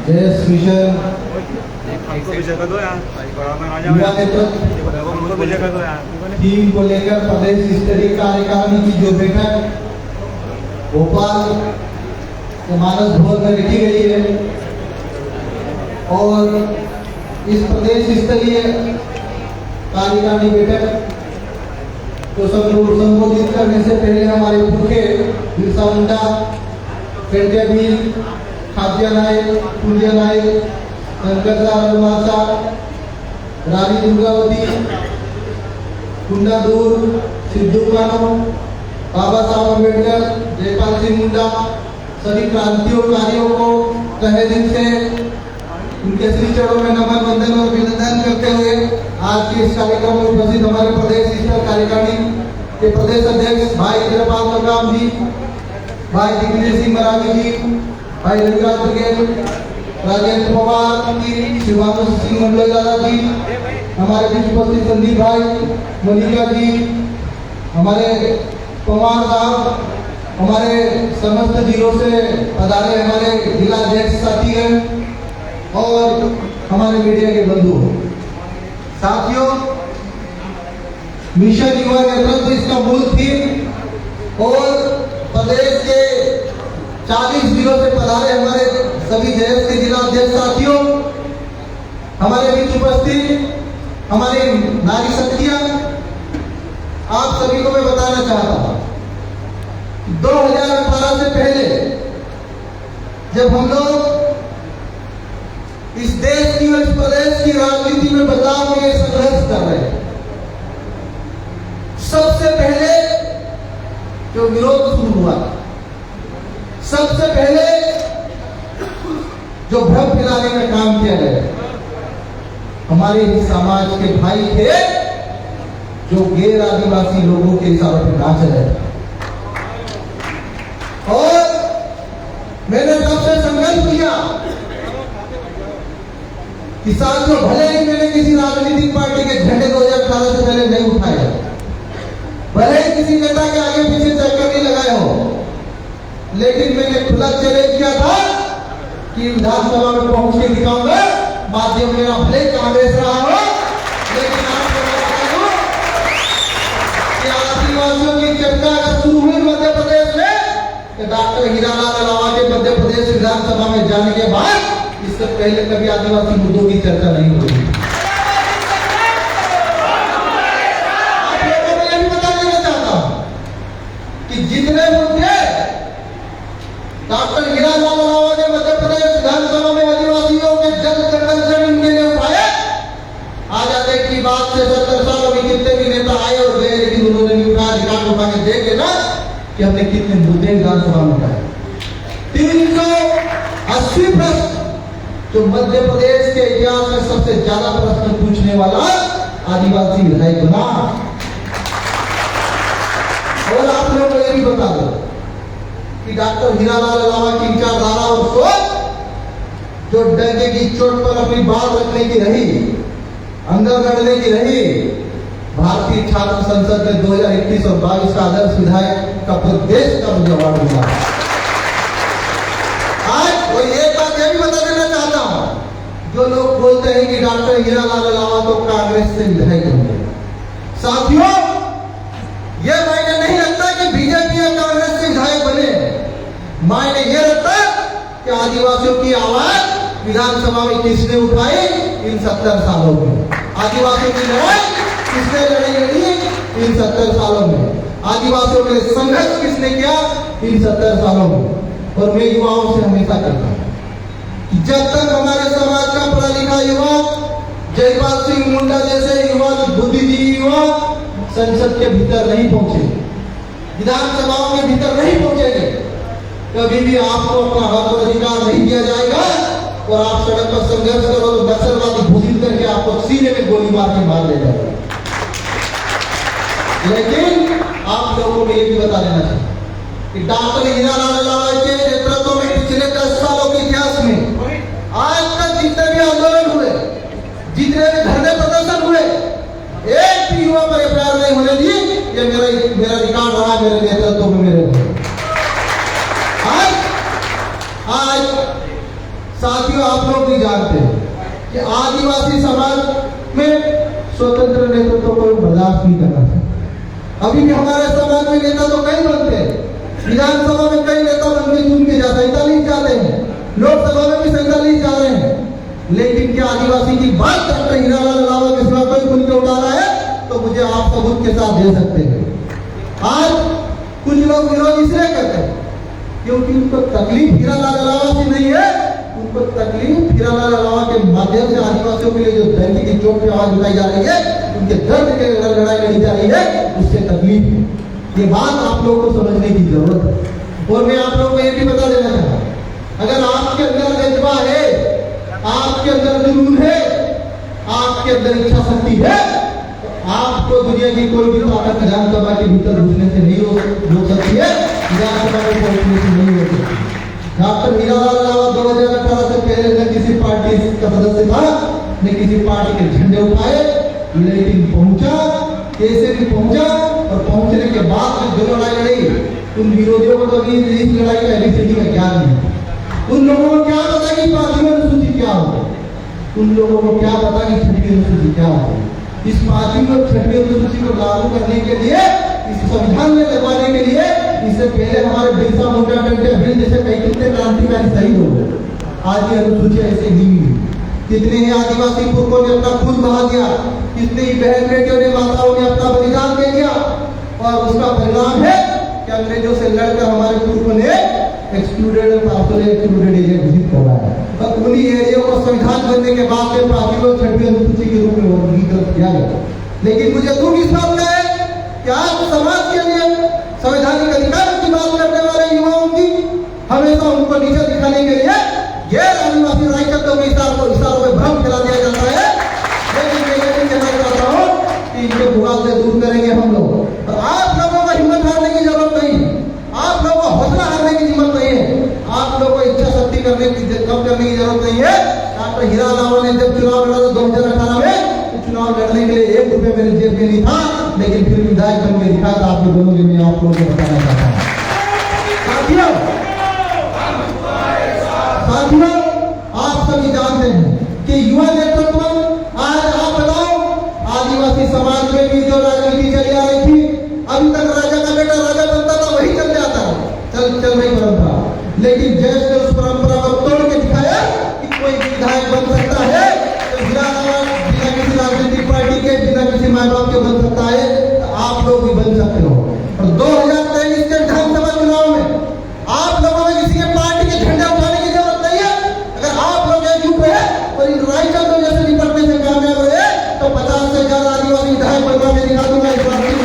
देश mission team को लेकर प्रदेश स्तरीय कार्यकारिणी की जो बैठक भोपाल के मानस भवन में रखी गई है और इस प्रदेश स्तरीय कार्यकारिणी बैठक को संबोधित करने से पहले हमारे मुख्य बिरसा मुंडा, पेंटियाबीर, खाद्या नायक, पुंजिया नायक, शंकरदा, रानी दुर्गावती, कुंडादूर, सिद्धू कानू, बाबा साहब अम्बेडकर, जयपाल सिंह मुंडा, सभी क्रांतिकारियों को तहे दिल से उनके श्री चरणों में नमन, वंदन और अभिनंदन करते हुए आज के इस कार्यक्रम में उपस्थित हमारे प्रदेश स्तरीय कार्यकारिणी के प्रदेश अध्यक्ष भाई इंद्रपाल मकाम जी, भाई दिग्विजय सिंह मरावी जी, भाई रविराज बघेल, राजेंद्र पवार जी, शिवानंद सिंह मंडल दादा जी, हमारे बीच उपस्थित संदीप भाई, मलिका जी, हमारे पवार साहब, हमारे समस्त जिलों से पधारे हमारे जिला अध्यक्ष साथी हैं और हमारे मीडिया के बंधु साथियों, मिशन युवा नेतृत्व इसका मूल थीम और प्रदेश के 40 जिलों से पधारे हमारे सभी देश के जिला अध्यक्ष साथियों, हमारे बीच उपस्थित हमारी नारी शक्तियां, आप सभी को मैं बताना चाहता हूं 2018 से पहले जब हम लोग इस देश की और इस प्रदेश की राजनीति में बदलाव के लिए संघर्ष कर रहे हैं, सबसे पहले जो विरोध शुरू हुआ, सबसे पहले जो भ्रम फैलाने का काम किया गया, हमारे समाज के भाई थे जो गैर आदिवासी लोगों के इशारों पर नाच रहे थे और मैंने तब से संघर्ष किया कि साथियों, भले ही मैंने किसी राजनीतिक पार्टी के झंडे 2018 से पहले नहीं उठाए, भले ही किसी नेता के आगे पीछे चक्कर नहीं लगाए हो, लेकिन मैंने खुला चैलेंज किया था कि विधानसभा में पहुंच के दिखाऊंगा, माध्यम मेरा भले कांग्रेस रहा हो, लेकिन आपको बताता हूं कि आदिवासियों की चर्चा अगर शुरू हुई मध्य प्रदेश में तो डॉक्टर हीरालाल अलावा के मध्य प्रदेश विधानसभा में जाने के बाद इससे पहले कभी आदिवासी मुद्दों की चर्चा नहीं हुई। आप लोगों को यह भी बता देना चाहता हूं कि जितने मुद्दे डॉक्टर हीरालाल अलावा ने मध्य प्रदेश विधानसभा में आदिवासियों के जल जंगल जमीन के लिए उठाए, आजादी की बात से 70 सालों में कितने भी नेता आए और गए, लेकिन उन्होंने नहीं उठाया। रिकॉर्ड उठा के देखे ना कि हमने कितने मुद्दे विधानसभा में उठाए। 380 प्रश्न, जो मध्य प्रदेश के इतिहास में सबसे ज्यादा प्रश्न पूछने वाला आदिवासी विधायक बना। और आप लोगों को यह भी बता दो कि डॉक्टर हीरालाल अलावा की विचारधारा और सोच, जो डंके की चोट पर अपनी बात रखने की रही, अंदर लड़ने की रही, भारतीय छात्र संसद में 2021 और 22 का आदर्श विधायक का प्रदेश का मुझे अवार्ड मिला। आज और एक बात यह भी बता देना चाहता हूं, जो लोग बोलते हैं कि डॉक्टर हीरालाल अलावा तो कांग्रेस से विधायक होंगे, साथियों यह मायने नहीं रखता कि बीजेपी या कांग्रेस से विधायक बने, मायने यह रखता कि आदिवासियों की आवाज विधानसभा में किसने उठाई इन 70 सालों में, आदिवासियों की लड़ाई किसने लड़ी इन 70 सालों में, आदिवासियों के लिए संघर्ष किसने किया इन 70 सालों में। और मैं युवाओं से हमेशा कहता हूं कि जब तक हमारे समाज का पढ़ा लिखा युवा, जयपाल सिंह मुंडा जैसे युवा, बुद्धिजीवी युवा संसद के भीतर नहीं पहुंचे, विधानसभाओं के भीतर नहीं पहुंचेंगे, कभी भी आपको अपना हक और अधिकार नहीं दिया जाएगा और आप सड़क पर संघर्ष करो तो नक्सलवादी घोषित करके आपको सीने में गोली मार के मार ले जाएगा। लेकिन आप लोगों को यह भी बता देना चाहिए कि डॉक्टर हीरालाल अलावा के नेतृत्व में पिछले 10 सालों के इतिहास में आज तक जितने भी आंदोलन हुए, जितने भी धरने प्रदर्शन हुए, एक भी युवा पर एफआईआर नहीं होने दी। ये मेरा रिकॉर्ड रहा मेरे नेतृत्व में। मेरे आज साथियों, आप लोग भी जानते हैं कि आदिवासी समाज में स्वतंत्र नेतृत्व को बर्दाश्त नहीं करना चाहिए। अभी भी हमारे समाज में नेता तो कई बनते हैं, विधानसभा में कई नेता बन के चुन के जाते, 47 जाते हैं, लोकसभा में भी 47 जा रहे हैं, लेकिन क्या आदिवासी की बात डॉक्टर हीरालाल अलावा के सिवा कोई खुल के उठा रहा है? तो मुझे आप सबूत के साथ दे सकते हैं। आज कुछ लोग विरोध इसलिए करते हैं क्योंकि उनको तकलीफ हीरालाल अलावा से नहीं है, उनको तकलीफ हीरालाल अलावा के माध्यम से आदिवासियों के लिए जो धरती की चोट पे आवाज उठाई जा रही है, उनके दर्द के लड़ाई लड़ी जा रही है, उससे तकलीफ है। ये बात आप लोगों को समझने की जरूरत है। और मैं आप लोगों को ये भी बता देना चाहता हूं, अगर आपके अंदर जज्बा है, आपके अंदर जुनून है, आपके अंदर इच्छा शक्ति है, तो आपको दुनिया की कोई भी ताकत विधानसभा के भीतर घुसने से नहीं रोक सकती है, विधानसभा में पहुंचने से नहीं रोक सकती। डॉक्टर हीरालाल अलावा 2018 से पहले न किसी पार्टी का सदस्य था, न किसी पार्टी के झंडे उठाए, लेकिन पहुंचा, कैसे भी पहुंचा, और पहुंचने के बाद में जो लड़ाई लड़ी, उन विरोधियों को तो अभी इस लड़ाई का एबीसीडी का ज्ञान नहीं। उन लोगों को क्या पता कि 5वीं अनुसूची क्या होती, उन लोगों को क्या पता कि 6वीं अनुसूची क्या होती। इस 5वीं और 6वीं अनुसूची को लागू करने के लिए, इस संविधान में लगवाने के लिए, इससे पहले हमारे बिरसा मुंडा टंटे भील जैसे कई कितने क्रांतिकारी शहीद हो गए। आज ये अनुसूची ऐसे ही हुई। कितने ही आदिवासी पुरखों ने अपना खून बहा दिया, कितनी ही बहन बेटियों ने, माताओं ने अपना बलिदान दे दिया, और उसका परिणाम है कि अंग्रेजों से लड़कर हमारे पुरखों ने एक्सक्लूडेड एरिया घोषित करा है। और उन्हीं एरिया को संविधान बनने के बाद में 5वीं और 6वीं अनुसूची के रूप में वर्गीकृत किया गया। लेकिन मुझे दुख इस बात का है कि आज समाज के लिए संवैधानिक अधिकार की बात करने वाले युवाओं की हमेशा उनको नीचे दिखाने के लिए गैर आदिवासी राजनीतिकों के इशारों में भ्रम फैला दिया जाता है। लेकिन मैं ये भी कहना चाहता हूँ कि इनके भूगाल से दूर करेंगे हम लोग। और आप लोगों को हिम्मत हारने की जरूरत नहीं, आप लोगों को हौसला हारने की हिम्मत नहीं है, आप लोगों को इच्छा शक्ति कम करने की जरूरत नहीं है। डॉक्टर हीरालाल अलावा ने जब चुनाव लड़ा था 2018 में, तो चुनाव लड़ने के लिए 1 रुपये मेरे जेब में नहीं था, लेकिन फिर विधायक बन के दिखा था। आपके दोनों में आप लोगों को बताना चाहता हूँ। साथियों, आप सभी जानते हैं कि युवा नेतृत्व, आज आप बताओ, आदिवासी समाज में भी जो राजनीति चली आ रही थी, अभी तक राजा का बेटा राजा बनता था, वही चल जाता है, चल रही परंपरा। लेकिन जैसे उस परंपरा को तोड़ के दिखाया कि कोई विधायक बन सकता है, तो बिना किसी राजनीतिक पार्टी के, बिना किसी माँ बाप के बन सकता है, तो आप लोग भी बन सकते हो। और 2023 के विधानसभा चुनाव में आप लोगों में किसी के पार्टी के झंडे उठाने की जरूरत नहीं है। अगर आप लोग एकजुट रहे और इन राजनीतिकों जैसे निपटने से कामयाब रहे, तो 50 से ज्यादा आदिवासी विधायक बनवा के दिखा दूंगा। इस बात की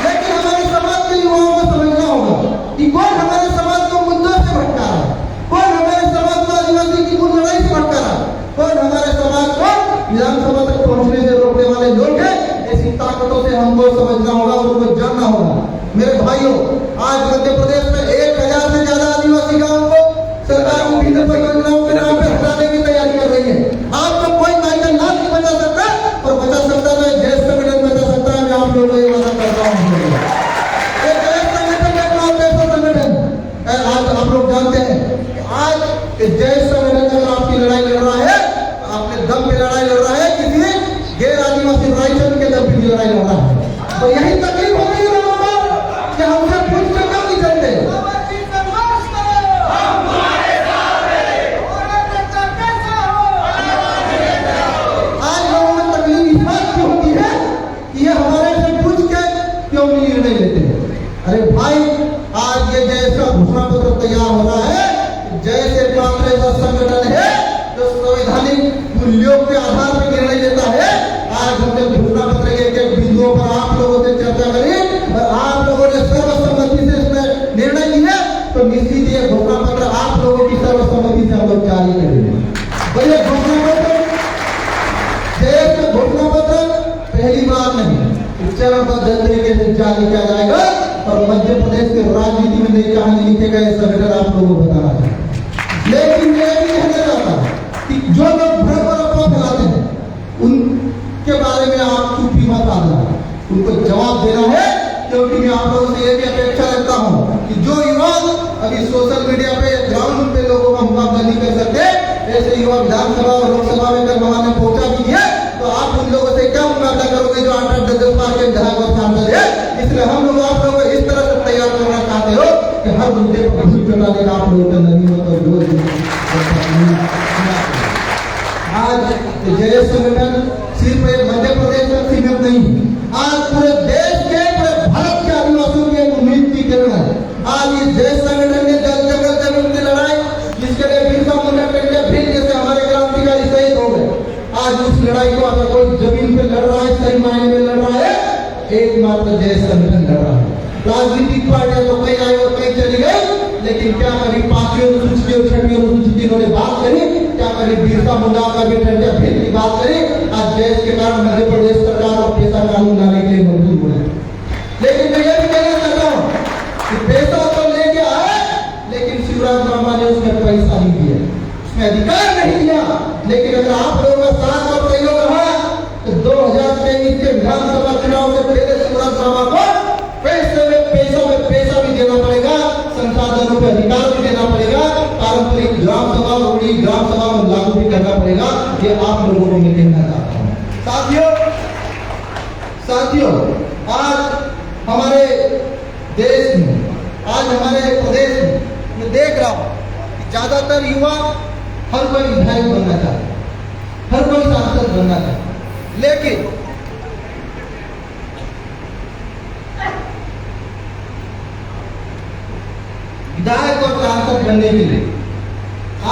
लेकिन हमारे समाज के युवाओं को समझना होगा कि कौन हमारे समाज को मुद्दों से भटका रहा है, कौन हमारे समाज को आदिवासी की कुल लड़ाई से भटका रहा है, कौन हमारे समाज को विधानसभा तक पहुंचने से रोकने वाले लोग हैं। ऐसी ताकतों से हमको समझना होगा और उनको जानना होगा। मेरे भाइयों, आज मध्य प्रदेश में 1000 से ज्यादा आदिवासी गांवों को सरकार विभिन्न परियोजनाओं के नाम पर हटाने की तैयारी कर रही है। आपको कोई माइकल नाम नहीं बचा सकता, और बचा सकता है जैस संगठन बचा सकता है। मैं आप लोगों को ये वादा करता हूँ। आज आप लोग जानते हैं कि आज जैस संगठन अगर आपकी लड़ाई लड़ रहा है, अपने दम पे लड़ाई लड़ रहा है, किसी गैर आदिवासी राइटर के दम पे लड़ाई लड़ रहा है। तो यही तकलीफ होती है लोगों को कि हमसे पूछ कर कम नहीं चलते। आज लोगों में तकलीफ इस बात की होती है कि ये हमारे से पूछ के क्यों निर्णय लेते हैं। अरे भाई, आज ये जैसा घोषणा पत्र तैयार हो रहा है, जैसे पात्र ऐसा संगठन है जो संवैधानिक मूल्यों के आधार पर निर्णय लेता है। आज हमने घोषणा पत्र के एक बिंदुओं पर आप लोगों से चर्चा करी और आप लोगों ने सर्वसम्मति से इसमें निर्णय लिया, तो निश्चित ये घोषणा पत्र आप लोगों की सर्वसम्मति से हम लोग जारी करेंगे। और ये घोषणा पत्र, देश में घोषणा पत्र पहली बार नहीं, चरणबद्ध तरीके से जारी किया जाएगा। और मध्य प्रदेश के राजनीति में नई कहानी लिखेगा ये संगठन आप लोगों को बताना चाहिए। लेकिन मैं भी कहना चाहता हूं कि जो लोग भ्रम और अफवाह फैलाते हैं, उनके बारे में आप चुप्पी मत साधना, उनको जवाब देना है। क्योंकि मैं आप लोगों से ये भी अपेक्षा रखता हूं कि जो युवा अभी सोशल मीडिया पे ग्राउंड पे लोगों का मुकाबला नहीं कर सकते, ऐसे युवा विधानसभा और लोकसभा में अगर वहां पहुंचा भी है तो आप उन लोगों से क्या मुकाबला करोगे जो 8-8 10 बार के विधायक और सांसद है। इसलिए हम लोग आप लोगों को इस तरह से तैयार करना चाहते हो कि हर मुद्दे पर भूल चलाने का आप लोगों का नवीन और जो आज जय संगठन सिर्फ मध्य प्रदेश में सीमित नहीं, आज पूरे देश के पूरे भारत के आदिवासियों की एक उम्मीद की किरण है। आज इस जय संगठन ने जल जंगल जमीन की लड़ाई जिसके लिए बिरसा मुंडा टंडे भील जैसे हमारे क्रांतिकारी शहीद हो गए, आज उस लड़ाई को अगर कोई जमीन पे लड़ रहा है, सही मायने में लड़ रहा है, एकमात्र जय संगठन लड़ रहा है। राजनीतिक पार्टियां तो कई आई और कई चली गई, लेकिन क्या कभी 5वीं अनुसूची और 6वीं अनुसूची इन्होंने बात करी? क्या कभी बिरसा मुंडा का भी टंडे भील की बात करी? आज देश के कारण मध्य प्रदेश सरकार और पैसा कानून लाने के लिए मजबूर हुए। लेकिन मैं ये भी कहना चाहता हूँ कि पैसा तो लेके आए, लेकिन शिवराज वर्मा ने उसमें पैसा नहीं दिया, उसमें अधिकार नहीं दिया। लेकिन अगर आप लोगों का साथ और सहयोग रहा तो 2023 के विधानसभा चुनाव से पहले शिवराज वर्मा को पैसा भी देना पड़ेगा, संसाधनों पर अधिकार भी देना पड़ेगा, पारंपरिक ग्राम सभा रूढ़ी ग्राम सभा में लागू भी करना पड़ेगा। ये आप लोगों को मैं कहना चाहता हूँ। साथियों, आज हमारे देश में, आज हमारे प्रदेश में मैं देख रहा हूँ कि ज्यादातर युवा हर कोई विधायक बनना चाहता है, हर कोई सांसद बनना चाहता है, लेकिन विधायक और सांसद बनने के लिए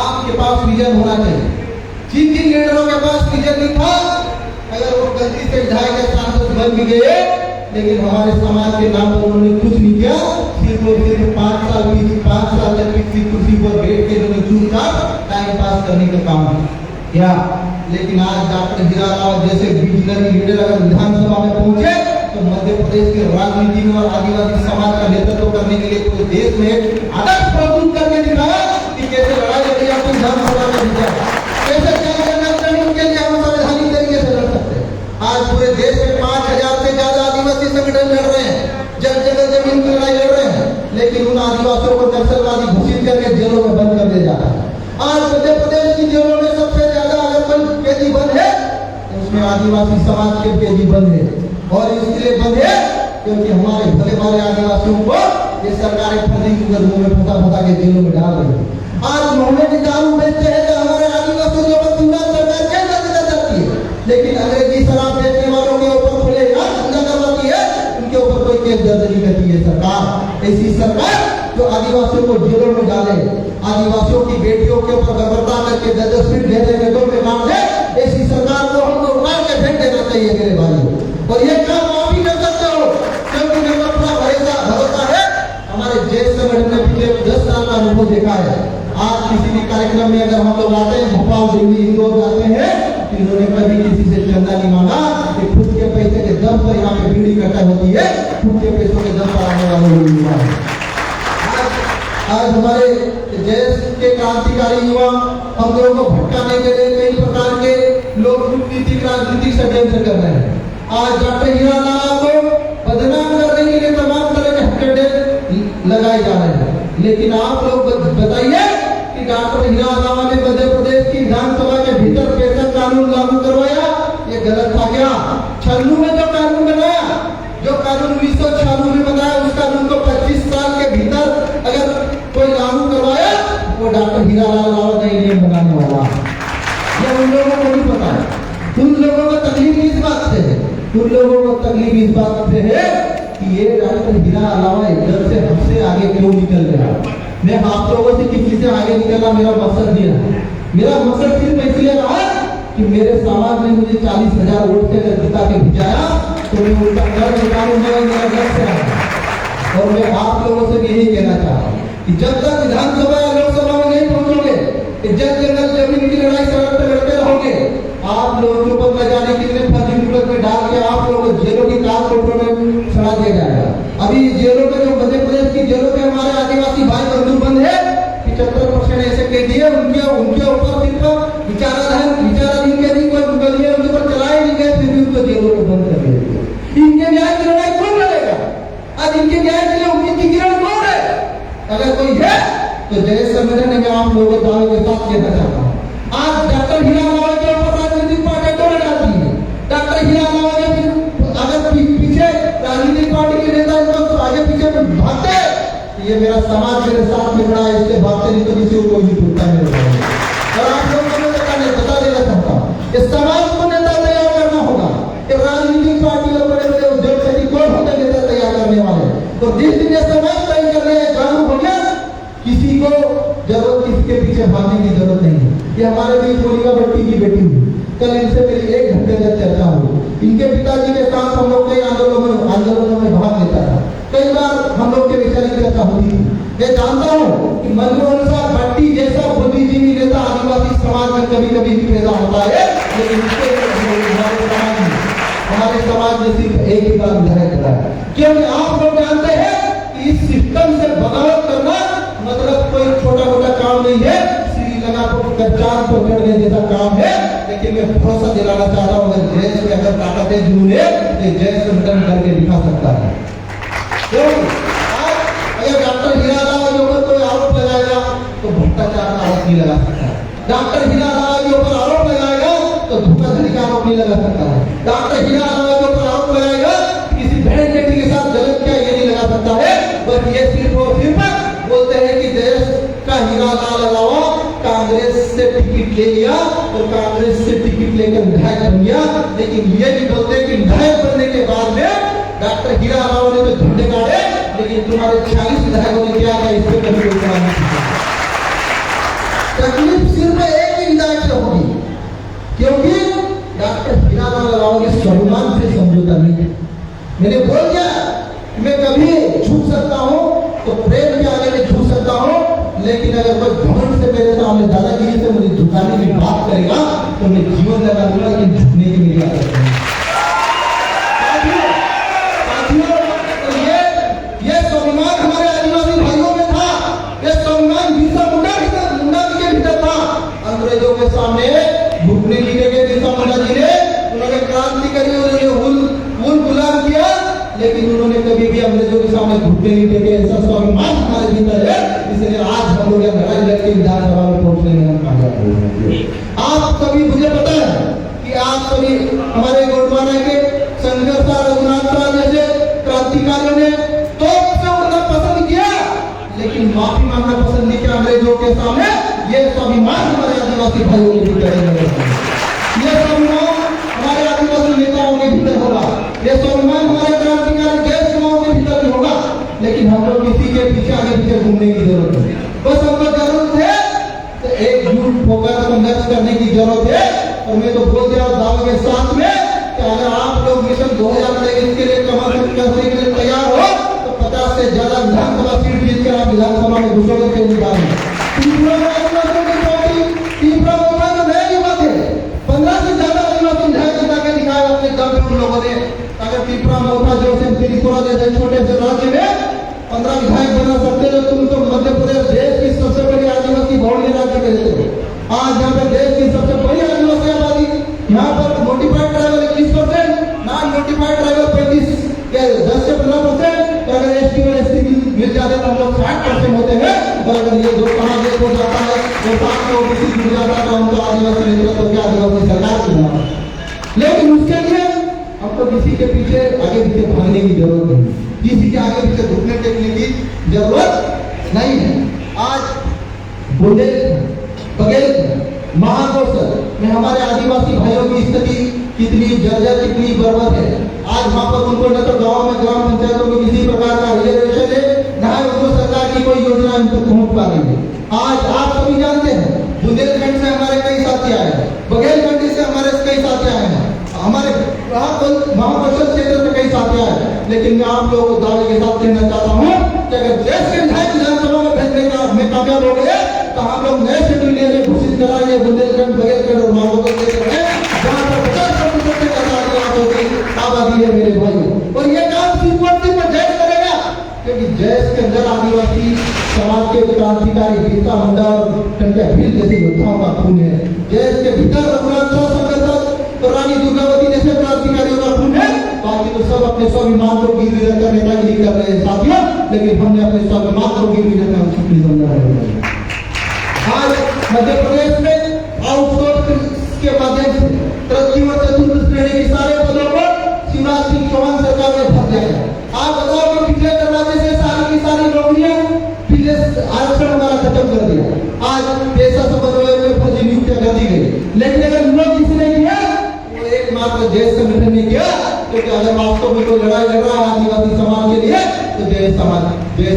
आपके पास विजन होना चाहिए। जिन जिन लीडरों के पास विजन नहीं था, अगर वो गलती से विधायक या सांसद बन भी गए, लेकिन हमारे समाज के नाम पर उन्होंने कुछ नहीं किया, सिर्फ और सिर्फ 5 साल तक किसी कुर्सी पर बैठ के उन्होंने चुपचाप टाइम पास करने का काम किया। लेकिन आज डॉक्टर हीरा राव जैसे विजनरी लीडर अगर विधानसभा में पहुंचे तो मध्य प्रदेश के राजनीति में और आदिवासी समाज का नेतृत्व करने के लिए पूरे देश में आदर्श प्रस्तुत करके दिखाया कि कैसे लड़ाई लड़ी आपको विधानसभा में दिया, कैसे क्या करना चाहिए, उनके लिए हम संवैधानिक तरीके से लड़ सकते हैं। आज पूरे देश में 5000 से ज्यादा आदिवासी संगठन लड़ रहे हैं, जल जगह जमीन की लड़ाई लड़ रहे हैं, लेकिन उन आदिवासियों को नक्सलवादी घोषित करके जेलों में बंद कर दिया जाता है। आज मध्य प्रदेश की जेलों में सबसे ज्यादा अगर कोई कैदी बंद है तो उसमें आदिवासी समाज के कैदी बंद है, और इसलिए बंद है क्योंकि हमारे भले भाले आदिवासियों को ये सरकारें फंसी मुकदमों में फंसा के जेलों में डाल रही है। आज मोहम्मद की दारू बेचते हैं तो हमारे आदिवासियों के ऊपर सरकार जेल दर्ज कर जाती है, लेकिन अंग्रेजी शराब बेचने वालों के ऊपर खुले दंगा करवाती है, उनके ऊपर कोई केस दर्ज नहीं करती है सरकार। ऐसी सरकार जो आदिवासियों को जेलों में डाले, आदिवासियों की बेटियों के ऊपर बर्बरता करके 10 फीट गहरे गड्ढों में मार दे, ऐसी सरकार को हमको उतार के फेंक देना चाहिए मेरे भाइयों। और ये काम आप ही कर सकते हो, क्योंकि मेरे को पूरा भरोसा है, हमारे जय संगठन ने पिछले 10 साल का अनुभव देखा है। आज किसी भी कार्यक्रम में अगर हम लोग आते हैं, भोपाल दिल्ली इंदौर जाते हैं, तो इन्होंने कभी किसी से चंदा नहीं मांगा, कि खुद के पैसे के दम पर यहाँ पे भीड़ इकट्ठा होती है, खुद के पैसों के दम पर आने वाले लोग युवा है। आज हमारे देश के क्रांतिकारी युवा हम लोगों को भटकाने के लिए कई प्रकार के लोग कूटनीतिक राजनीतिक षड्यंत्र कर रहे हैं। आज डॉक्टर हीरा लाल को बदनाम करने के लिए तमाम तरह के हथकंडे लगाए जा रहे हैं, लेकिन आप लोग बताइए कि डॉक्टर हीरा लाल ने मध्य प्रदेश की विधानसभा के भीतर पैसा कानून लागू करवाया, ये गलत था क्या? छन्नू में जो कानून बनाया, जो कानून 1996 में बनाया, उस कानून को 25 साल के भीतर अगर कोई लागू करवाया, वो डॉक्टर हीरा लाल नहीं नियम बनाने वाला। ये उन लोगों को नहीं पता है। उन लोगों को तकलीफ इस बात से है, उन लोगों को तकलीफ इस बात से है कि ये डॉक्टर हीरा अलावा इधर से हमसे आगे क्यों निकल रहा। मैं आप लोगों से किसी से आगे निकलना मेरा मकसद नहीं है। मेरा मकसद सिर्फ इसलिए रहा कि मेरे समाज ने मुझे 40,000 वोट से जिता के भिजाया, तो मैं उनका कर्ज निकालूंगा, मेरा लक्ष्य है। और मैं आप लोगों से यही कहना चाहता हूँ कि जब तक विधानसभा या लोकसभा में नहीं पहुंचोगे, जल जंगल जमीन की लड़ाई सड़क पर लड़ते रहोगे, आप लोगों के ऊपर न जाने कितने फर्जी मुकदमे में डाल के आप लोगों को जेलों की काल कोठरियों में सड़ा दिया जाएगा। अभी जेलों में जो मध्य प्रदेश की जेलों में हमारे आदिवासी भाई बंधु बंद है, 75% ऐसे कैदी है, उनके ऊपर सिर्फ विचाराधीन कैदी कोई मुकदमे उनके ऊपर चलाए नहीं गए, फिर भी उनको जेलों में बंद कर दिया। इनके न्याय की लड़ाई कौन लड़ेगा? आज इनके न्याय के लिए उनकी किरण कौन है? अगर कोई है तो जय संगठन में आप लोगों को दावे के साथ कहना चाहता हूँ। आज डॉक्टर हीरा लाल के ऊपर राजनीतिक पार्टी तोड़ डालती है। डॉक्टर हीरा लाल अगर पीछे राजनीतिक पार्टी के नेता तो आगे पीछे भागते, ये मेरा समाज मेरे साथ में खड़ा है, इसलिए भागते नहीं तो किसी को नहीं टूटता मेरे। और आप लोगों को बता देना चाहता हूँ, इस समाज को नेता तैयार करना होगा। राजनीतिक पार्टी और बड़े बड़े उद्योगपति कौन होते नेता तैयार करने वाले? तो जिस दिन ये समाज तय कर रहे हैं जागरूक हो गया, किसी को जरूरत किसके पीछे भागने की जरूरत नहीं है। ये हमारे बीच मोनिका भट्टी की बेटी हुई, कल इनसे मेरी 1 घंटे तक चर्चा हुई। इनके पिताजी के साथ हम लोग कई आंदोलनों में भाग लेता था, कई बार हम लोग के विचार की चर्चा होती थी। मैं जानता हूँ कि मनमोहन साहब भट्टी जैसा बुद्धिजीवी नेता आदिवासी समाज में कभी कभी भी पैदा होता है, लेकिन हमारे समाज में सिर्फ एक ही बात विधायक रहा है, क्योंकि आप लोग जानते हैं कि इस सिस्टम से बगावत करना मतलब कोई छोटा मोटा काम नहीं है, श्रीलंका को चांद पर चढ़ने जैसा काम है। लेकिन मैं भरोसा दिलाना चाहता हूँ, अगर जय में अगर ताकत है जुनून है तो जय संगठन करके दिखा सकता है। अगर डॉक्टर हीरा लाल के ऊपर कोई आरोप लगाएगा तो भ्रष्टाचार का आरोप नहीं लगा सकता है। डॉक्टर हीरा लाल के ऊपर आरोप लगाएगा तो धोखाधड़ी का आरोप नहीं लगा सकता है। डॉक्टर हीरा लाल के ऊपर आरोप लगाएगा किसी बहन बेटी के साथ गलत किया ये नहीं लगा सकता है। बस ये सिर्फ और सिर्फ बोलते हैं कि देश का हीरा लाल अलावा कांग्रेस से टिकट ले लिया और कांग्रेस से टिकट लेकर विधायक बन गया, लेकिन ये भी बोलते हैं कि विधायक बनने के बाद में डॉक्टर हीरा लाल ने तो झंडे गाड़े, लेकिन तुम्हारे 40 विधायकों ने क्या किया, इससे कभी कोई सवाल नहीं। तकलीफ सिर्फ एक ही विधायक से होगी, क्योंकि डॉक्टर हीरा लाल के स्वाभिमान से समझौता नहीं है। मैंने बोल दिया मैं कभी झुक सकता हूँ तो प्रेम के आगे मैं झुक सकता हूँ, लेकिन अगर कोई घमंड से मेरे सामने दादागिरी से मुझे झुकाने की बात करेगा तो मैं जीवन लगा दूंगा, लेकिन झुकने की मेरी आदत नहीं। ये स्वाभिमान हमारे आदिवासी भाइयों में था, ये स्वाभिमान बिरसा मुंडा जी के भीतर था। अंग्रेजों के सामने घुटने गिरे के बिरसा मुंडा जी ने, उन्होंने क्रांति करी, उन्होंने हुल गुलाम किया, लेकिन उन्होंने कभी भी अंग्रेजों के सामने घुटने नहीं टेके। ऐसा स्वाभिमान हमारे भीतर है, इसलिए आज हम लोग लड़ाई लड़के विधानसभा में पहुंचने में हम कामयाब हुए। आप सभी मुझे पता है कि आप सभी हमारे गोंडवाना के संघर्ष रघुनाथ जैसे क्रांतिकारियों ने तो उड़ना पसंद किया, लेकिन माफी मांगना पसंद नहीं किया अंग्रेजों के सामने। ये स्वाभिमान हमारे आदिवासी भाइयों के भीतर है, ये स्वाभिमान हमारे आदिवासी नेताओं के भीतर होगा, ये स्वाभिमान हमारे क्रांतिकारी देश युवाओं के भीतर भी होगा। लेकिन हम लोग किसी के पीछे आगे पीछे घूमने की जरूरत है, बस हमको जरूरत है तो एकजुट होकर संघर्ष करने की जरूरत है। और मैं तो बोल दिया दावे के साथ में कि अगर आप लोग मिशन 2023 के लिए कमर करने के लिए तैयार हो तो 50 से ज्यादा विधानसभा सीट जीतकर आप विधानसभा में घुसोगे के उम्मीदवार हैं। त्रिपुरा में आदिवासियों की पार्टी त्रिपुरा में तो नया युवा थे, 15 से ज्यादा आदिवासी विधायक जिता के दिखाया अपने दम पे उन लोगों ने। अगर त्रिपुरा मोटा जो से त्रिपुरा जैसे छोटे से राज्य में 15 विधायक बना सकते हो, तुम तो मध्य प्रदेश देश की सबसे बड़ी आदिवासी बहुल्य राज्य कहते हो। आज यहाँ पे देश की सबसे बड़ी आदिवासी आबादी, यहाँ पर notified tribal 21%, non notified tribal 10 से 15%। अगर एसटी और एसटी मिल जाते तो हम लोग 60% होते हैं। और अगर ये जो समाज एक हो जाता है, वो साथ में ओबीसी जुड़ जाता है, उनको आदिवासी नेतृत्व की आदिवासी सरकार को बनाना। लेकिन उसके लिए हमको किसी के पीछे आगे पीछे भागने की जरूरत नहीं, किसी के आगे पीछे घुटने टेकने की जरूरत नहीं है। आज बुंदेलखंड, बघेलखंड, महाकौशल में हमारे आदिवासी भाइयों की स्थिति कितनी जर्जर, कितनी बर्बाद है। आज वहाँ पर उनको न तो गांव में ग्राम पंचायतों में किसी प्रकार का रिजर्वेशन है, न उनको सरकार की कोई योजना उन तक पहुंच पा रही है। आज आप सभी जानते हैं बुंदेलखंड से हमारे कई साथी आए हैं, बघेलखंड से हमारे कई साथी आए हैं, हमारे महाकौशल क्षेत्र में कई साथी आए हैं। लेकिन मैं आप लोगों को दावे के साथ कहना चाहता हूँ कि अगर देश के विधायक विधानसभा में भेजने का में कामयाब हो गए तो हम लोग नए शेड्यूल में घोषित कराएंगे बुंदेलखंड, बघेलखंड और महाकौशल क्षेत्र में, जहाँ पर 50% से ज्यादा आबादी है मेरे भाइयों। और ये काम सिर्फ जैस करेगा, क्योंकि जैस के अंदर आदिवासी समाज के क्रांतिकारी बिरसा मुंडा और टंडे भील जैसे योद्धाओं का खून है। जैस के भीतर रघुनाथ तो रानी दुर्गावती जैसे क्रांतिकारियों का खून है। बाकी तो सब अपने स्वाभिमान को गिरवी रखकर नेतागिरी कर रहे हैं साथियों। लेकिन हमने अपने स्वाभिमान को गिरवी रखा, हम छुट्टी समझा रहे हैं। आज मध्य प्रदेश में आउटसोर्स के माध्यम से तृतीय व चतुर्थ श्रेणी के सारे पदों पर शिवराज सिंह चौहान सरकार ने भर दिया है। आप बताओ कि पिछले दरवाजे से सारी की सारी नौकरियां पिछले आरक्षण हमारा खत्म कर दिया। आज पेशा समन्वय में फर्जी नियुक्तियां कर दी गई, लेकिन अगर विरोध किसने किया, वो एकमात्र जय संगठन ने किया। क्योंकि अगर वास्तव में कोई लड़ाई लड़ रहा है आदिवासी समाज के लिए तो जय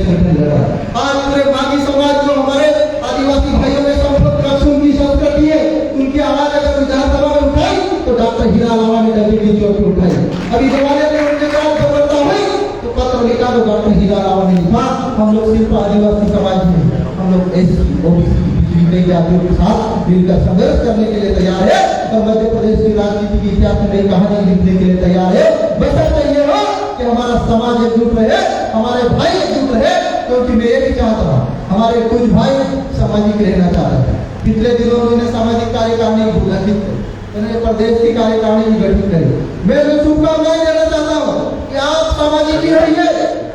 संगठन लड़ रहा है। आज पूरे बाकी समाज जो हमारे आदिवासी भाइयों में संपर्क उनकी संस्कृति है, उनकी आवाज अगर विधानसभा में उठाई तो डॉक्टर हीरा लावा ने डब्ल्यू चौक पे उठाई। अभी जमाने में उनके साथ जबरदस्ती हुई तो पत्र लिखा तो डॉक्टर हीरा लावा ने लिखा, हम लोग सिर्फ आदिवासी समाज में, हम लोग एससी ओबीसी पिछड़ी जातियों के साथ मिलकर संघर्ष करने के लिए तैयार है और मध्य प्रदेश की राजनीति की इतिहास में नई कहानी लिखने के लिए तैयार है। बशर्ते ये हो कि हमारा समाज एकजुट रहे, हमारे भाई एकजुट रहे। क्योंकि मैं ये भी चाहता हूँ, हमारे कुछ भाई सामाजिक रहना चाहते हैं। पिछले दिनों में सामाजिक कार्यकारिणी गठित करें, प्रदेश की कार्यकारिणी गठित करें। मैं शुभकामनाएं देना चाहता हूँ कि आप सामाजिक ही रहिए,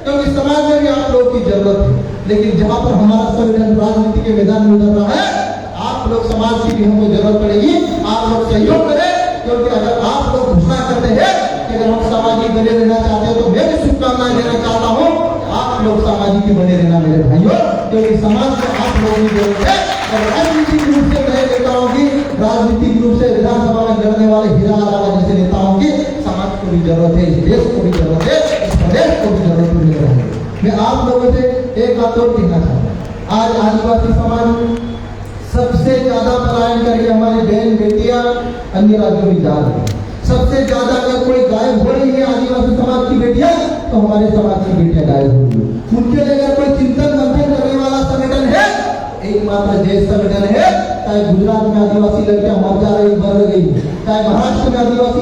क्योंकि समाज में भी आप लोगों की जरूरत है। लेकिन जहाँ पर हमारा संगठन राजनीति के मैदान में उतर रहा है, आप लोग समाज की भी हमको जरूरत पड़ेगी, आप लोग सहयोग करें। क्योंकि अगर आप लोग घोषणा करते हैं कि अगर हम सामाजिक बने रहना चाहते हैं तो मैं भी शुभकामनाएं देना चाहता हूँ, आप लोग सामाजिक ही बने रहना मेरे भाइयों, क्योंकि समाज में आप लोगों की जरूरत है। और राजनीतिक रूप से मैं नेताओं की, राजनीतिक रूप से विधानसभा में लड़ने वाले हीरा लावा जैसे नेताओं की समाज को भी जरूरत है, इस देश को भी जरूरत है, इस प्रदेश को भी जरूरत है। मैं आप लोगों से एक बात और कहना चाहता हूँ, आज आदिवासी समाज सबसे ज्यादा पलायन करके हमारी बहन बेटियां अन्य राज्यों में जा रही है। सबसे ज्यादा अगर कोई गायब हो रही है आदिवासी समाज की बेटियां तो हमारे समाज की बेटियां गायब हो रही है। उनके लिए अगर कोई चिंतन मंथन करने वाला संगठन है, एकमात्र जय संगठन है। चाहे गुजरात में आदिवासी लड़कियां मर जा रही, मर गई, चाहे महाराष्ट्र में आदिवासी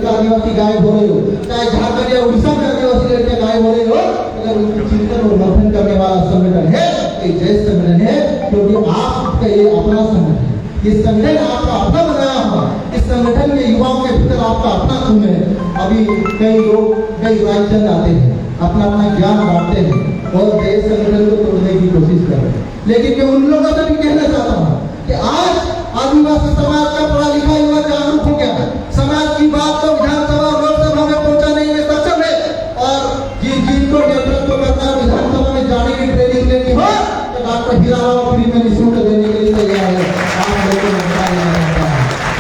आदिवासी गायब हो रही हो, चाहे झारखंड या उड़ीसा में आदिवासी लड़कियां गायब हो रही हो, अगर उनकी चिंतन और मंथन करने वाला संगठन है तो जय संगठन है। क्योंकि आपका ये अपना संगठन है, ये संगठन आपका अपना बनाया हुआ, इस संगठन के युवाओं के भीतर आपका अपना खून है। अभी कई लोग कई राज्य आते हैं, अपना अपना ज्ञान बांटते हैं और देश संगठन को तोड़ने की कोशिश कर रहे हैं। लेकिन मैं उन लोगों से भी कहना चाहता हूँ कि आज आदिवासी समाज का पढ़ा लिखा युवा जागरूक हो गया, समाज की बात तो विधानसभा और लोकसभा में पहुंचाने में सक्षम है। और जिनको नेतृत्व करना विधानसभा में जाने की ट्रेनिंग लेनी हो तो डॉक्टर हीरा लावा फ्री में निःशुल्क देने के लिए तैयार है।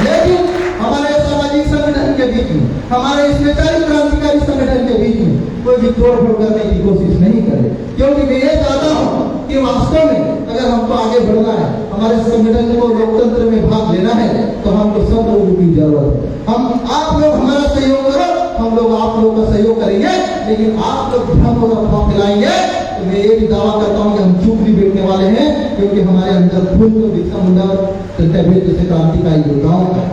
लेकिन हमारे सामाजिक संगठन के बीच में, हमारे स्वेच्छाचारी क्रांतिकारी संगठन के बीच में कोई भी तोड़फोड़ करने की कोशिश नहीं करे। क्योंकि मैं ये चाहता हूँ कि वास्तव में अगर हमको आगे बढ़ना है, हमारे संगठन को लोकतंत्र में भाग लेना है तो हमको सब लोगों की जरूरत है। हम आप लोग हमारा सहयोग करो, हम लोग आप लोगों का सहयोग करेंगे। लेकिन आप लोग भ्रम और अफवाह फैलाएंगे तो मैं ये भी दावा करता हूँ कि हम चुप नहीं बैठने वाले हैं। क्योंकि हमारे अंदर खून तो बिरसा मुंडा सत्याग्रह जैसे क्रांतिकारी योद्धाओं का,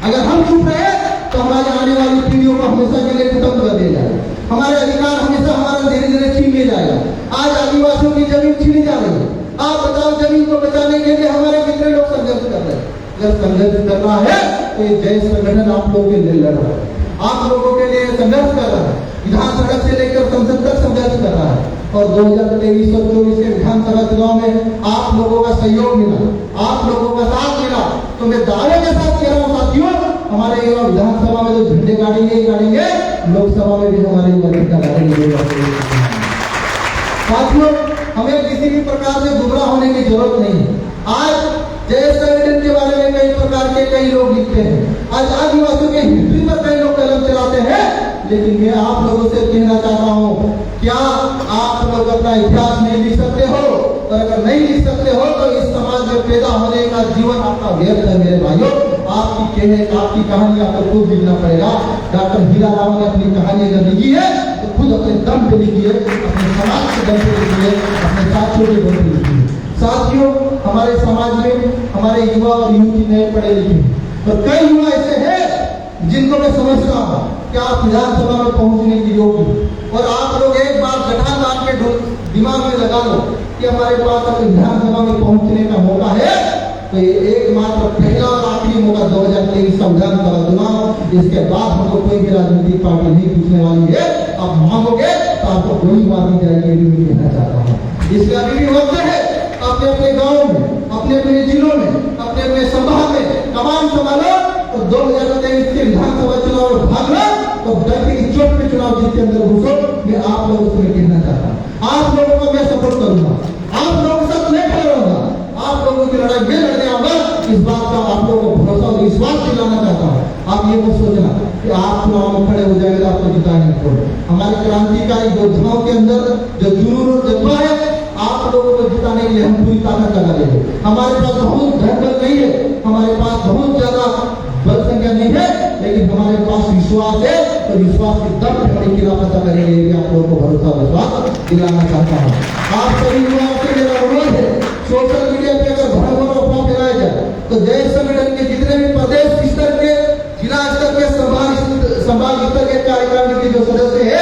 अगर हम चुप रहे तो हमारी आने वाली पीढ़ियों को हमेशा के लिए खत्म कर दिया जाएगा, हमारे अधिकार हमेशा हमारा धीरे धीरे छीन लिया जाएगा। आज आदिवासियों की जमीन छीनी जा रही है, आप बताओ जमीन को बचाने के लिए हमारे कितने लोग संघर्ष कर रहे हैं। अगर संघर्ष करना है तो ये जय संगठन आप लोगों के लिए लड़ रहा है, आप लोगों के लिए संघर्ष कर रहा है, विधान सड़क से लेकर संसद तक संघर्ष कर रहा है। और 2023 और 24 के विधानसभा चुनाव में आप लोगों का सहयोग मिला, आप लोगों का साथ मिला, तो मैं दावे के साथ कह रहा हूँ साथियों, हमारे युवा विधानसभा में जो झंडे गाड़ेंगे लोकसभा में भी हमारे युवा झंडा गाड़ेंगे। साथियों, हमें किसी भी प्रकार से गुमराह होने की जरूरत नहीं है। आज जय संगठन के बारे में कई प्रकार के कई लोग लिखते हैं, आज आदिवासियों के हिस्ट्री पर कई लोग कलम चलाते हैं। लेकिन मैं आप लोगों से कहना चाहता हूँ, क्या आप लोग अपना इतिहास नहीं लिख सकते हो? और अगर नहीं लिख सकते हो तो इस समाज में पैदा होने का जीवन आपका व्यर्थ है मेरे भाइयों। आपकी कहानी आपको खुद लिखना पड़ेगा। डॉक्टर हीरा लावा ने अपनी कहानी अगर लिखी है तो खुद अपने दम पे लिखी है, अपने समाज के दम पे लिखी है, अपने साथियों के दम पे लिखी है। साथियों, हमारे समाज में हमारे युवा और युवती नए पढ़े लिखे और कई युवा ऐसे हैं जिनको मैं समझता हूँ कि आप विधानसभा में पहुंचने की योग्य, और आप लोग एक बार गठान बांध के दिमाग में लगा लो कि हमारे पास अगर विधानसभा में पहुंचने का मौका है तो ये एकमात्र पहला और आखिरी मौका 2023 संविधान का चुनाव। इसके बाद हमको कोई भी राजनीतिक पार्टी नहीं पूछने वाली है। आप मांगोगे तो आपको गोली मार दी जाएगी, ये भी मैं कहना चाहता हूँ। इसलिए अभी भी वक्त है अपने अपने गाँव में, अपने अपने जिलों में, अपने अपने संभाग में कमान संभालो और 2023 के विधानसभा चुनाव में भाग लो और डरने की चोट पे चुनाव जीत के अंदर घुसो। मैं आप लोगों से कहना चाहता हूँ, आप लोगों को मैं सपोर्ट करूंगा, आप लोगों के साथ मैं खड़ा रहूंगा, आप लोगों की लड़ाई में लड़ने आऊंगा। इस बात का आप लोगों को भरोसा और विश्वास दिलाना चाहता हूँ। आप ये मत सोचना कि आप चुनाव में खड़े हो जाएंगे तो आपको जिताएंगे कौन। हमारे क्रांतिकारी योद्धाओं के अंदर जो जुनून और जज्बा है, आप लोगों को जिताने के लिए हम पूरी ताकत लगा देंगे। हमारे पास बहुत धन नहीं है, हमारे पास बहुत ज्यादा बल संख्या नहीं है, लेकिन हमारे पास विश्वास है तो विश्वास के दम पे हमारी खिलाफत करेंगे। ये आप लोगों को भरोसा विश्वास दिलाना चाहता हूँ। आप सभी युवाओं से मेरा अनुरोध है, सोशल मीडिया पे अगर भरभर अफवाह फैलाया जाए तो जय संगठन के जितने भी प्रदेश स्तर के, जिला स्तर के, संभाग स्तर के कार्यक्रम के जो सदस्य है,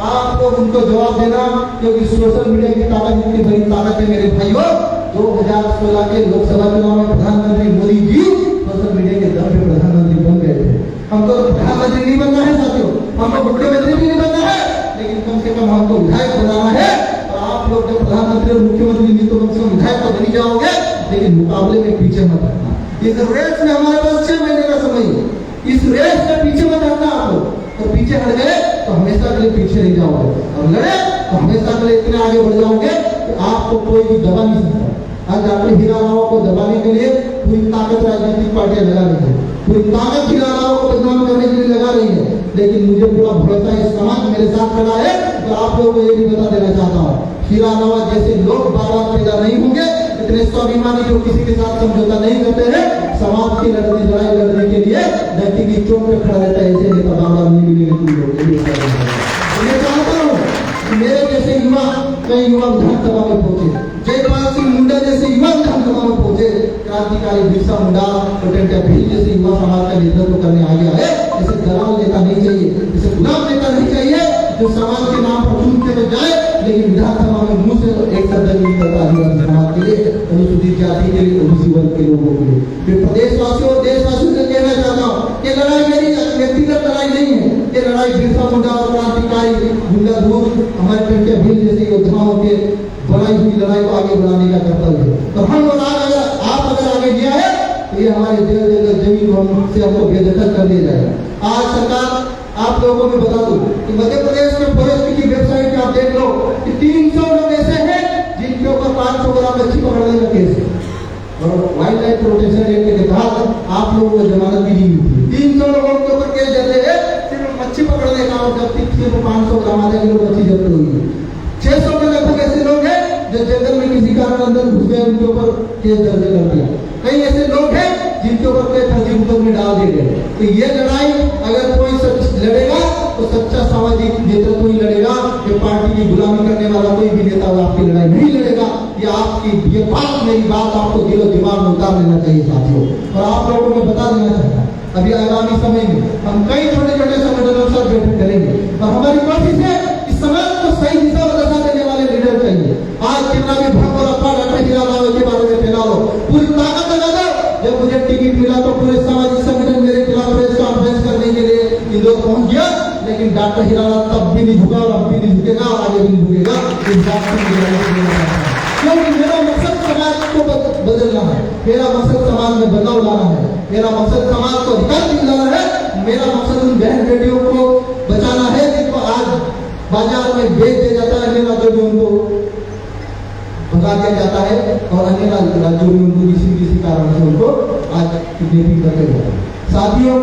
आप लोग उनको जवाब देना, क्योंकि सोशल मीडिया की ताकत इतनी बड़ी ताकत है मेरे भाइयों। 2016 के लोकसभा चुनाव में प्रधानमंत्री मोदी जी सोशल मीडिया के दम पे प्रधानमंत्री बन गए थे। हमको प्रधानमंत्री नहीं बनना है साथियों, हमको मुख्यमंत्री भी नहीं बनना है, लेकिन कम से कम हमको विधायक बनाना है। और आप लोग जब प्रधानमंत्री और मुख्यमंत्री नहीं तो कम से कम विधायक तो बनी जाओगे, लेकिन मुकाबले में पीछे मत हटना। इस रेस में हमारे पास 6 महीने का समय है, इस रेस में पीछे मत हटना। आप लोग और पीछे हट गए तो हमेशा के लिए पीछे नहीं जाओगे, और लड़े तो हमेशा के लिए इतने आगे बढ़ जाओगे कि आपको कोई भी दबा नहीं सकता। आज डॉक्टर हीरा राव को दबाने के लिए पूरी ताकत राजनीतिक पार्टियां लगा रही है, पूरी ताकत हीरा राव को बदनाम करने के लिए लगा रही है, लेकिन मुझे पूरा भरोसा है समाज मेरे साथ खड़ा है। तो आप लोगों को ये भी बता देना चाहता हूँ, हीरा राव जैसे लोग बार बार पैदा नहीं होंगे, इतने स्वाभिमानी जो किसी के साथ समझौता नहीं करते हैं, समाज की लड़ाई लड़ने के लिए धरती की चोट पे खड़ा रहता है, ऐसे नेता बार बार नहीं मिलेंगे। मैं चाहता हूँ मेरे जैसे युवा कई युवा विधानसभा में पहुंचे, जयपाल सिंह मुंडा जैसे युवा विधानसभा में पहुंचे, क्रांतिकारी बिरसा मुंडा और टेंटा भील जैसे युवा समाज का नेतृत्व करने आ गया है। ऐसे दलाल नेता नहीं चाहिए, ऐसे गुलाम नेता नहीं चाहिए जो समाज के नाम पर चूमते हुए जाए, लेकिन विधानसभा में मुंह से एक शब्द नहीं करता आदिवासी समाज के लिए, अनुसूचित जाति के लिए, ओबीसी वर्ग के लोगों के लिए। मैं प्रदेशवासियों और देशवासियों से कहना चाहता हूँ, ये लड़ाई मेरी व्यक्तिगत लड़ाई नहीं है, ये लड़ाई बिरसा मुंडा और क्रांतिकारी गुंडा धूर हमारे टेंटे भील जैसे योद्धाओं के बनाई हुई लड़ाई को आगे बढ़ाने का कर्तव्य है। तो हम और आप अगर आगे दिया है तो ये हमारे जमीन से हमको बेदखल कर दिया जाएगा। आज सरकार आप लोगों को मैं बता दूं कि मध्य प्रदेश में फॉरेस्ट की वेबसाइट पे आप देख लो कि 300 लोग ऐसे हैं जिनके ऊपर 500 ग्राम मच्छी पकड़ने का केस है, और वाइल्ड लाइफ प्रोटेक्शन एक्ट के तहत आप लोगों को जमानत भी नहीं मिलती। 300 लोगों के ऊपर केस चलते हैं सिर्फ मच्छी पकड़ने का, और जब सिर्फ 500 ग्राम आधा किलो मच्छी जब्त हुई है। 600 के लगभग ऐसे लोग हैं जो जंगल में किसी कारण अंदर घुस गए, उनके ऊपर केस दर्ज कर दिया। कई ऐसे लोग हैं जिनके ऊपर कोई फर्जी मुकदमे डाल दिए गए। तो ये लड़ाई अगर कोई लड़ेगा तो सच्चा सामाजिक नेतृत्व ही लड़ेगा, ये पार्टी की गुलामी करने वाला कोई भी नेता आपकी लड़ाई नहीं लड़ेगा। ये आपकी ये बात मेरी बात आपको दिलो दिमाग में उतार लेना चाहिए साथियों। और आप लोगों को बता देना चाहता अभी आगामी समय में हम कई छोटे छोटे संगठनों के साथ बैठक करेंगे, और हमारी कोशिश है कि समाज को सही दिशा और दशा देने वाले लीडर चाहिए। आज कितना भी भ्रम और अफवाह डॉक्टर हीरा राव के बारे में फैला लो, पूरी ताकत लगा दो। जब मुझे टिकट मिला तो पूरे सामाजिक संगठन मेरे खिलाफ प्रेस कॉन्फ्रेंस करने के लिए इंदौर पहुंच गया, लेकिन डॉक्टर हीरा राव तब भी नहीं झुका और अब भी नहीं झुकेगा और आगे भी नहीं झुकेगा। इस बात को क्योंकि मेरा मकसद समाज को बदलना है, मेरा मकसद समाज में बदलाव लाना है, मेरा मकसद समाज को अधिकार दिलाना है, मेरा मकसद उन बहन बेटियों को बचाना है जिनको आज बाजार में बेच दिया जाता है, अन्य राज्यों में उनको भगा दिया जाता है, और अन्य राज्यों में उनको किसी कारण से उनको आज किडनैपिंग करते जाते हैं। साथियों,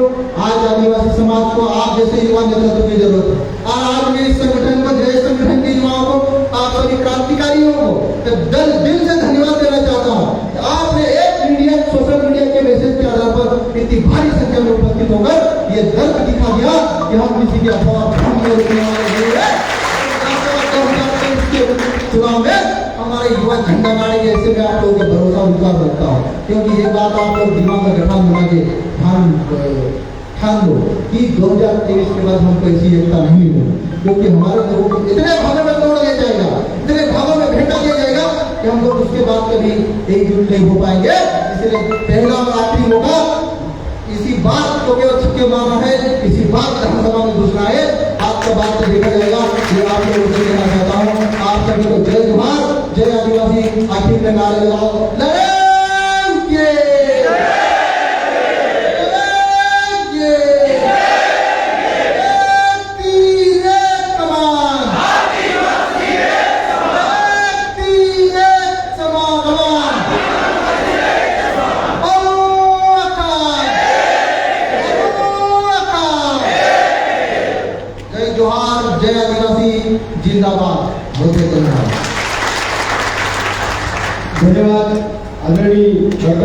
आज आदिवासी समाज को आप जैसे युवा नेतृत्व की जरूरत है। और आज मैं इस संगठन को, जय संगठन के युवाओं को, आप सभी क्रांतिकारियों को दिल से धन्यवाद देना चाहता हूँ। आपने एक मीडिया, सोशल मीडिया के मैसेज के आधार पर इतनी भारी संख्या में उपस्थित होकर ये दर्द दिखा दिया कि हम किसी की अफवाह रोकने वाले नहीं है। चुनाव में हमारे युवा झंडा गाड़ेंगे, ऐसे में आप लोगों का भरोसा विश्वास रखता हूँ। क्योंकि ये बात आप लोग दिमाग में गठान बना के ठान लो कि 2023 के बाद हमको ऐसी एकता नहीं मिलेगी, क्योंकि हमारे लोगों को इतने भागों में तोड़ दिया जाएगा, इतने भागों में भेटा दिया जाएगा कि हम लोग उसके बाद कभी एकजुट नहीं हो पाएंगे। इसलिए पहला और आखिरी मौका इसी बात को केवल छक्के मारना है, इसी बात विधानसभा में घुसना है। आप आपका बात तो देखा जाएगा। ये आप लोगों से कहना चाहता हूँ, आप सभी को जय जोहार, जय आदिवासी। आखिर में नारे लगाओ, लड़ेंगे, जोहार, जय आदिवासी, जिंदाबाद। बहुत बहुत धन्यवाद। धन्यवाद आदरणीय डॉक्टर